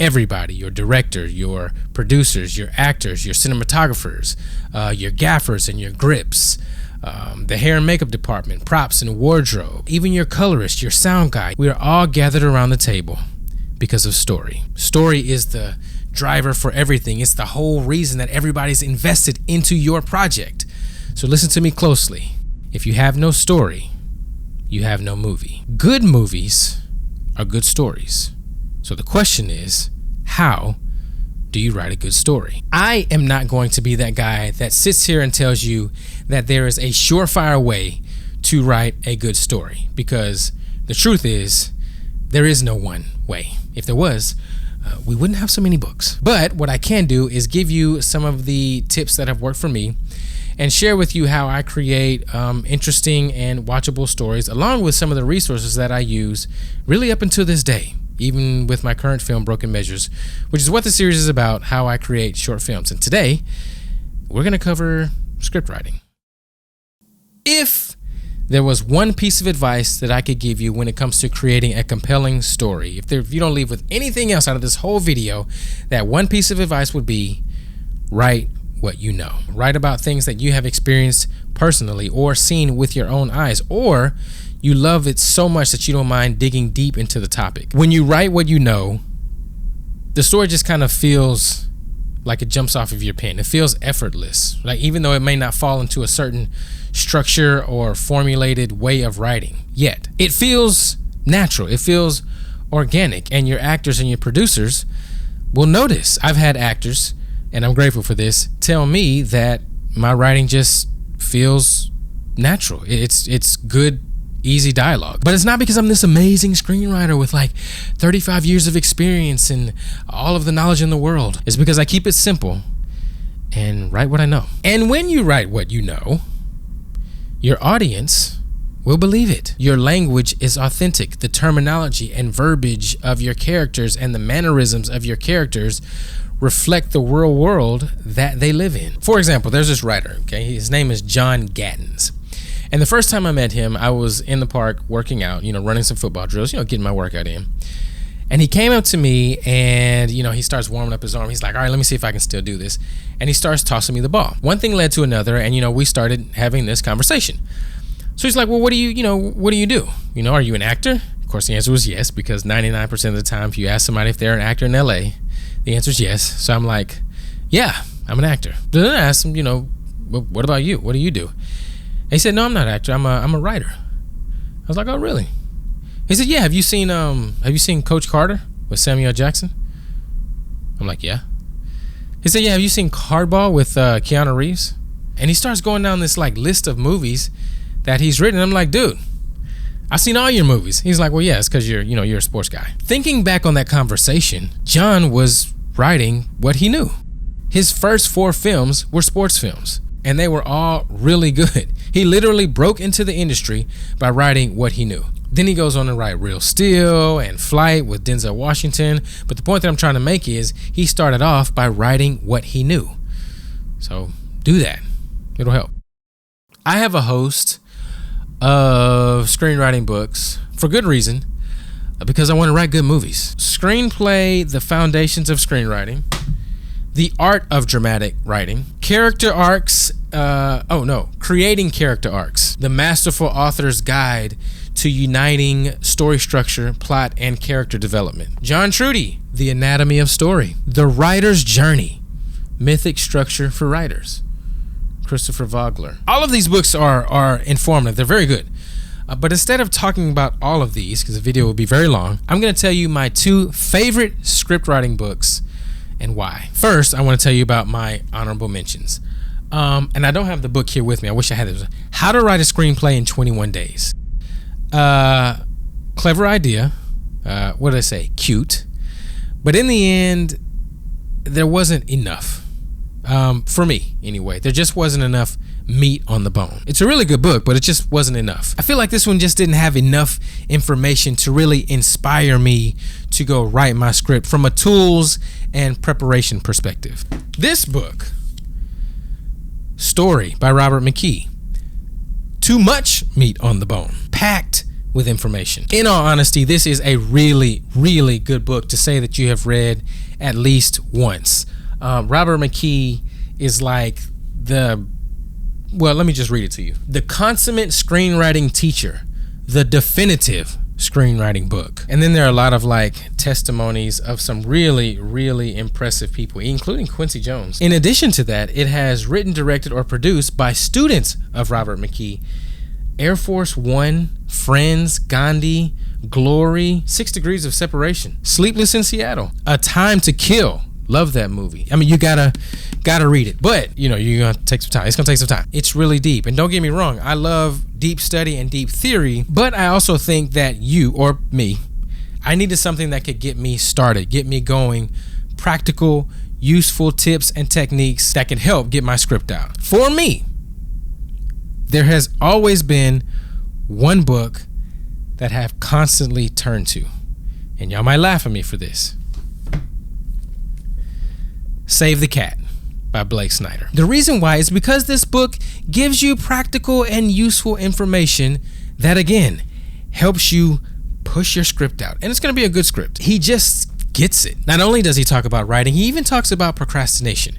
Everybody, your director, your producers, your actors, your cinematographers, your gaffers and your grips, the hair and makeup department, props and wardrobe, even your colorist, your sound guy. We are all gathered around the table because of story. Story is the driver for everything. It's the whole reason that everybody's invested into your project. So listen to me closely. If you have no story, you have no movie. Good movies are good stories. So the question is, how do you write a good story? I am not going to be that guy that sits here and tells you that there is a surefire way to write a good story, because the truth is there is no one way. If there was, we wouldn't have so many books. But what I can do is give you some of the tips that have worked for me and share with you how I create interesting and watchable stories, along with some of the resources that I use really up until this day, even with my current film, Broken Measures, which is what the series is about, how I create short films. And today, we're going to cover script writing. If there was one piece of advice that I could give you when it comes to creating a compelling story, if you don't leave with anything else out of this whole video, that one piece of advice would be write what you know. Write about things that you have experienced personally or seen with your own eyes, or you love it so much that you don't mind digging deep into the topic. When you write what you know, the story just kind of feels like it jumps off of your pen. It feels effortless. Like, even though it may not fall into a certain structure or formulated way of writing yet, it feels natural. It feels organic, and your actors and your producers will notice. I've had actors, and I'm grateful for this, tell me that my writing just feels natural. It's good, easy dialogue. But it's not because I'm this amazing screenwriter with like 35 years of experience and all of the knowledge in the world. It's because I keep it simple and write what I know. And when you write what you know, your audience will believe it. Your language is authentic. The terminology and verbiage of your characters and the mannerisms of your characters reflect the real world that they live in. For example, there's this writer, okay? His name is John Gattens. And the first time I met him, I was in the park working out, running some football drills, getting my workout in. And he came up to me and, he starts warming up his arm. He's like, all right, let me see if I can still do this. And he starts tossing me the ball. One thing led to another, and, we started having this conversation. So he's like, well, what do you do? Are you an actor? Of course, the answer was yes, because 99% of the time, if you ask somebody if they're an actor in LA, the answer is yes. So I'm like, yeah, I'm an actor. Then I asked him, what about you? What do you do? And he said, no, I'm not an actor. I'm a writer. I was like, oh, really? He said, yeah, have you seen Coach Carter with Samuel Jackson? I'm like, yeah. He said, yeah, have you seen Hardball with Keanu Reeves? And he starts going down this list of movies that he's written. I'm like, dude, I've seen all your movies. He's like, well, yeah, it's because you're a sports guy. Thinking back on that conversation, John was writing what he knew. His first 4 films were sports films, and they were all really good. He literally broke into the industry by writing what he knew. Then he goes on to write Real Steel and Flight with Denzel Washington. But the point that I'm trying to make is he started off by writing what he knew. So do that. It'll help. I have a host of screenwriting books for good reason, because I want to write good movies. Screenplay, The Foundations of Screenwriting, The Art of Dramatic Writing, Character Arcs, Creating Character Arcs, The Masterful Author's Guide to Uniting Story Structure, Plot, and Character Development. John Trudy, The Anatomy of Story, The Writer's Journey, Mythic Structure for Writers, Christopher Vogler. All of these books are informative. They're very good. But instead of talking about all of these, because the video will be very long, I'm going to tell you my 2 favorite script writing books and why. First, I want to tell you about my honorable mentions. And I don't have the book here with me. I wish I had it. How to Write a Screenplay in 21 Days. Clever idea. What did I say? Cute. But in the end, there wasn't enough. For me, anyway. There just wasn't enough meat on the bone. It's a really good book, but it just wasn't enough. I feel like this one just didn't have enough information to really inspire me to go write my script from a tools and preparation perspective. This book, Story by Robert McKee. Too much meat on the bone. Packed with information. In all honesty, this is a really, really good book to say that you have read at least once. Robert McKee is like let me just read it to you. The consummate screenwriting teacher, the definitive screenwriting book. And then there are a lot of like testimonies of some really, really impressive people, including Quincy Jones. In addition to that, it has written, directed, or produced by students of Robert McKee: Air Force One, Friends, Gandhi, Glory, 6 Degrees of Separation, Sleepless in Seattle, A Time to Kill. Love that movie. I mean, you gotta read it, but you're gonna take some time. It's gonna take some time. It's really deep, and don't get me wrong, I love deep study and deep theory, but I also think that I needed something that could get me started, get me going, practical, useful tips and techniques that can help get my script out. For me, there has always been one book that I have constantly turned to, and y'all might laugh at me for this. Save the Cat by Blake Snyder. The reason why is because this book gives you practical and useful information that, again, helps you push your script out. And it's going to be a good script. He just gets it. Not only does he talk about writing, he even talks about procrastination.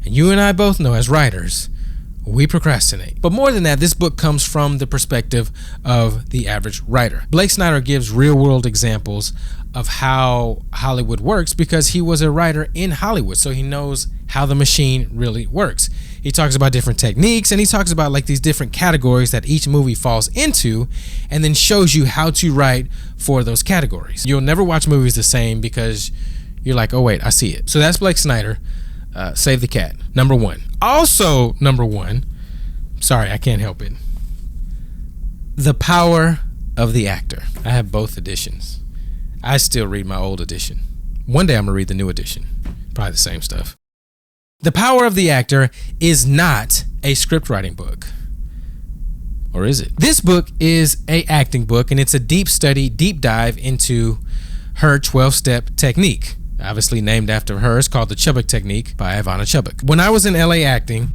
And you and I both know, as writers, we procrastinate. But more than that, this book comes from the perspective of the average writer. Blake Snyder gives real-world examples of how Hollywood works because he was a writer in Hollywood, so he knows how the machine really works. He talks about different techniques, and he talks about like these different categories that each movie falls into, and then shows you how to write for those categories. You'll never watch movies the same because you're like, oh wait, I see it. So that's Blake Snyder, Save the Cat, number 1. Also number 1, sorry, I can't help it, The Power of the Actor. I have both editions. I still read my old edition. One day I'm gonna read the new edition. Probably the same stuff. The Power of the Actor is not a script writing book. Or is it? This book is an acting book, and it's a deep study, deep dive into her 12-step technique. Obviously named after her. It's called the Chubbuck Technique by Ivana Chubbuck. When I was in LA acting,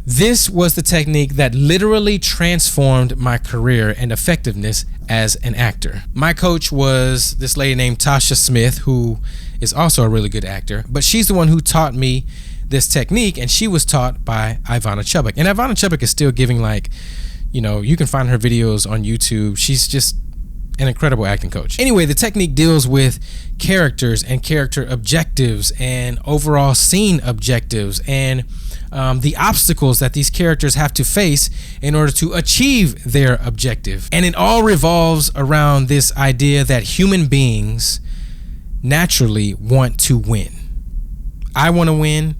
this was the technique that literally transformed my career and effectiveness as an actor. My coach was this lady named Tasha Smith, who is also a really good actor, but she's the one who taught me this technique, and she was taught by Ivana Chubbuck. And Ivana Chubbuck is still giving, you can find her videos on YouTube. She's just an incredible acting coach. Anyway, the technique deals with characters and character objectives and overall scene objectives and the obstacles that these characters have to face in order to achieve their objective. And it all revolves around this idea that human beings naturally want to win. I want to win.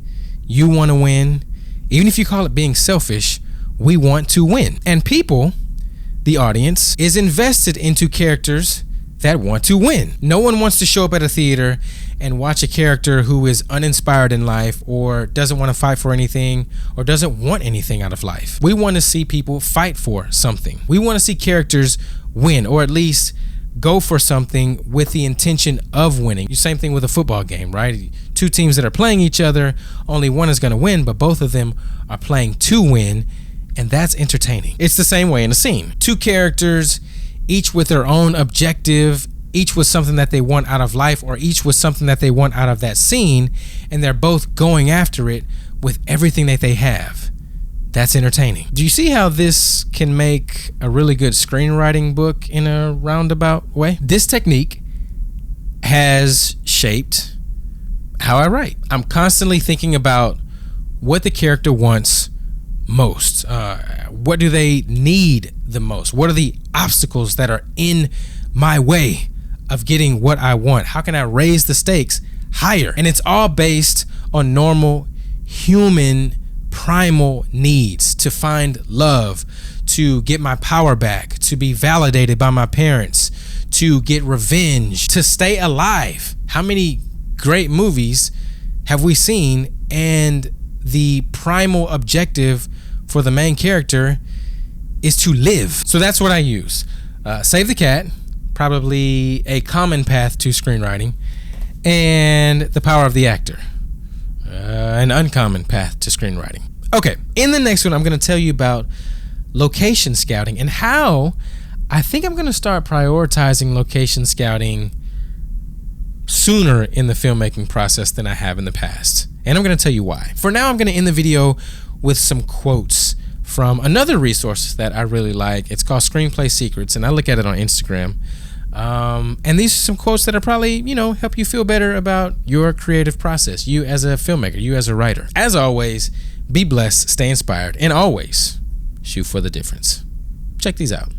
You want to win. Even if you call it being selfish, we want to win. And people, the audience, is invested into characters that want to win. No one wants to show up at a theater and watch a character who is uninspired in life or doesn't want to fight for anything or doesn't want anything out of life. We want to see people fight for something. We want to see characters win, or at least go for something with the intention of winning. Same thing with a football game, right? 2 teams that are playing each other, only one is going to win, but both of them are playing to win, and that's entertaining. It's the same way in a scene. 2 characters, each with their own objective, each with something that they want out of life, or each with something that they want out of that scene, and they're both going after it with everything that they have. That's entertaining. Do you see how this can make a really good screenwriting book in a roundabout way? This technique has shaped how I write. I'm constantly thinking about what the character wants most. What do they need the most? What are the obstacles that are in my way of getting what I want? How can I raise the stakes higher? And it's all based on normal human primal needs: to find love, to get my power back, to be validated by my parents, to get revenge, to stay alive. How many great movies have we seen, and the primal objective for the main character is to live? So that's what I use. Save the Cat, probably a common path to screenwriting, and The Power of the Actor, an uncommon path to screenwriting. Okay, in the next one, I'm going to tell you about location scouting and how I think I'm going to start prioritizing location scouting sooner in the filmmaking process than I have in the past. And I'm going to tell you why. For now, I'm going to end the video with some quotes from another resource that I really like. It's called Screenplay Secrets, and I look at it on Instagram. And these are some quotes that are probably, help you feel better about your creative process, you as a filmmaker, you as a writer. As always, be blessed, stay inspired, and always shoot for the difference. Check these out.